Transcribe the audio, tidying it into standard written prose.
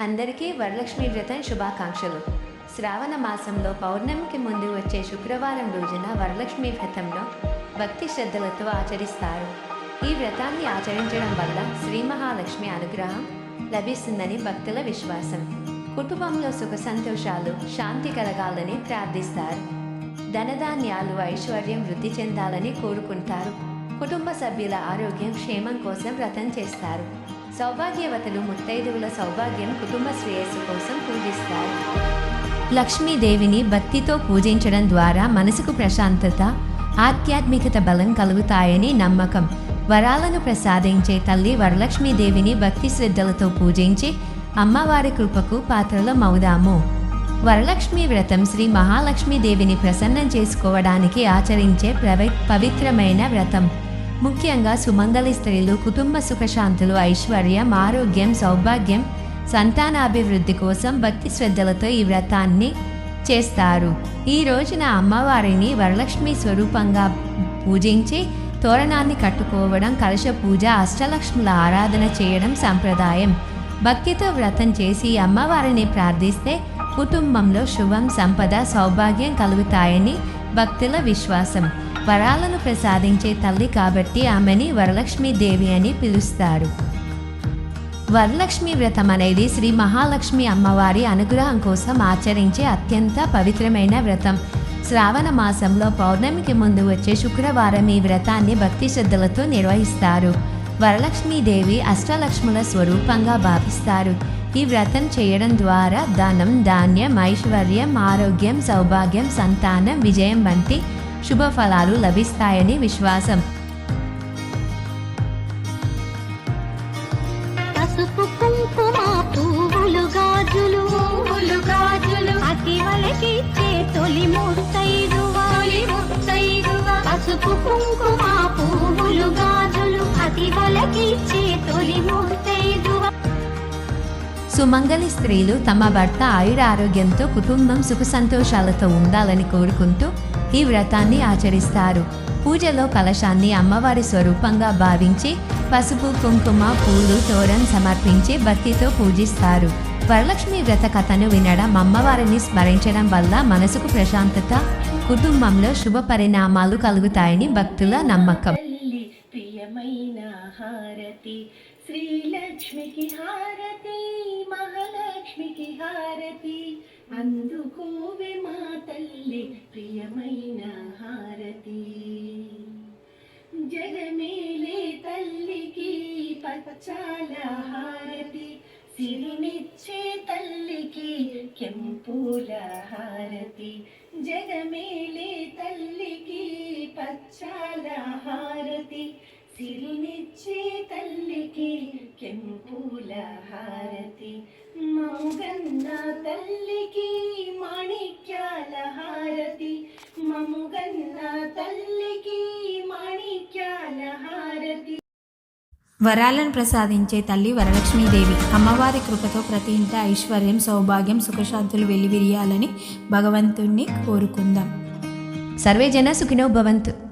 అందరికీ వరలక్ష్మి వ్రతం శుభాకాంక్షలు. శ్రావణ మాసంలో పౌర్ణమికి ముందు వచ్చే శుక్రవారం రోజున వరలక్ష్మి వ్రతంలో భక్తి శ్రద్ధలతో ఆచరిస్తారు. ఈ వ్రతాన్ని ఆచరించడం వల్ల శ్రీ మహాలక్ష్మి అనుగ్రహం లభిస్తుందని భక్తుల విశ్వాసం. కుటుంబంలో సుఖ సంతోషాలు, శాంతి కలగాలని ప్రార్థిస్తారు. ధనధాన్యాలు, ఐశ్వర్యం వృద్ధి చెందాలని కోరుకుంటారు. కుటుంబ సభ్యుల ఆరోగ్యం, క్షేమం కోసం వ్రతం చేస్తారు. సౌభాగ్యవతులు ముత్తైదువుల సౌభాగ్యం, కుటుంబ శ్రేయస్సు కోసం పూజిస్తారు. లక్ష్మీదేవిని భక్తితో పూజించడం ద్వారా మనసుకు ప్రశాంతత, ఆధ్యాత్మికత బలం కలుగుతాయని నమ్మకం. వరాలను ప్రసాదించే తల్లి వరలక్ష్మీదేవిని భక్తి శ్రద్ధలతో పూజించి అమ్మవారి కృపకు పాత్రలమవుదాము. వరలక్ష్మి వ్రతం శ్రీ మహాలక్ష్మీదేవిని ప్రసన్నం చేసుకోవడానికి ఆచరించే పవిత్రమైన వ్రతం. ముఖ్యంగా సుమంగళి స్త్రీలు కుటుంబ సుఖశాంతులు, ఐశ్వర్యం, ఆరోగ్యం, సౌభాగ్యం, సంతానాభివృద్ధి కోసం భక్తి శ్రద్ధలతో ఈ వ్రతాన్ని చేస్తారు. ఈ రోజున అమ్మవారిని వరలక్ష్మి స్వరూపంగా పూజించి తోరణాన్ని కట్టుకోవడం, కలశ పూజ, అష్టలక్ష్ముల ఆరాధన చేయడం సంప్రదాయం. భక్తితో వ్రతం చేసి అమ్మవారిని ప్రార్థిస్తే కుటుంబంలో శుభం, సంపద, సౌభాగ్యం కలుగుతాయని భక్తుల విశ్వాసం. వరాలను ప్రసాదించే తల్లి కాబట్టి ఆమెని వరలక్ష్మీదేవి అని పిలుస్తారు. వరలక్ష్మి వ్రతం అనేది శ్రీ మహాలక్ష్మి అమ్మవారి అనుగ్రహం కోసం ఆచరించే అత్యంత పవిత్రమైన వ్రతం. శ్రావణ మాసంలో పౌర్ణమికి ముందు వచ్చే శుక్రవారం ఈ వ్రతాన్ని భక్తి శ్రద్ధలతో నిర్వహిస్తారు. వరలక్ష్మీదేవి అష్టలక్ష్ముల స్వరూపంగా భావిస్తారు. ఈ వ్రతం చేయడం ద్వారా ధనం, ధాన్యం, ఐశ్వర్యం, ఆరోగ్యం, సౌభాగ్యం, సంతానం, విజయం వంటి శుభ ఫలాలు లభిస్తాయని విశ్వాసం. పసుపు కుంకుమ పువ్వులు గాజులు అతివలకిచ్చే తొలి ముత్తైదువ. పసుపు కుంకుమ పువ్వులు గాజులు అతివలకిచ్చే తొలి ముత్తైదువ. సుమంగళి స్త్రీలు తమ భర్త ఆయుర ఆరోగ్యంతో, కుటుంబం సుఖ సంతోషాలతో ఉండాలని కోరుకుంటూ ఈ వ్రతాన్ని ఆచరిస్తారు. పూజలో కలశాన్ని అమ్మవారి స్వరూపంగా భావించి పసుపు, కుంకుమ, పూలు, తోరణం సమర్పించి భక్తితో పూజిస్తారు. వరలక్ష్మి వ్రత కథను వినడం, అమ్మవారిని స్మరించడం వల్ల మనసుకు ప్రశాంతత, కుటుంబంలో శుభ పరిణామాలు కలుగుతాయని భక్తుల నమ్మకం. ప్రియమైన హారతి శ్రీలక్ష్మికి హారతి, మహాలక్ష్మికి హారతి, అందుకోవే మా తల్లి ప్రియమైన హారతి. జగమేలే తల్లికి పచ్చాల హారతి, సిరినిచ్చే తల్లికి కెంపుల హారతి. జగమేలే తల్లికి పచ్చాల హారతి, సిరినిచ్చే తల్లికి కెంపుల హారతి. మముగన్న తల్లికి మాణిక్యాల హారతి, మముగన్న తల్లికి మాణిక్యాల హారతి. వరాలను ప్రసాదించే తల్లి వరలక్ష్మీదేవి. అమ్మవారి కృపతో ప్రతి ఇంట ఐశ్వర్యం, సౌభాగ్యం, సుఖశాంతులు వెల్లివిరియాలని భగవంతుణ్ణి కోరుకుందాం. సర్వే జన సుఖినో భవంతు.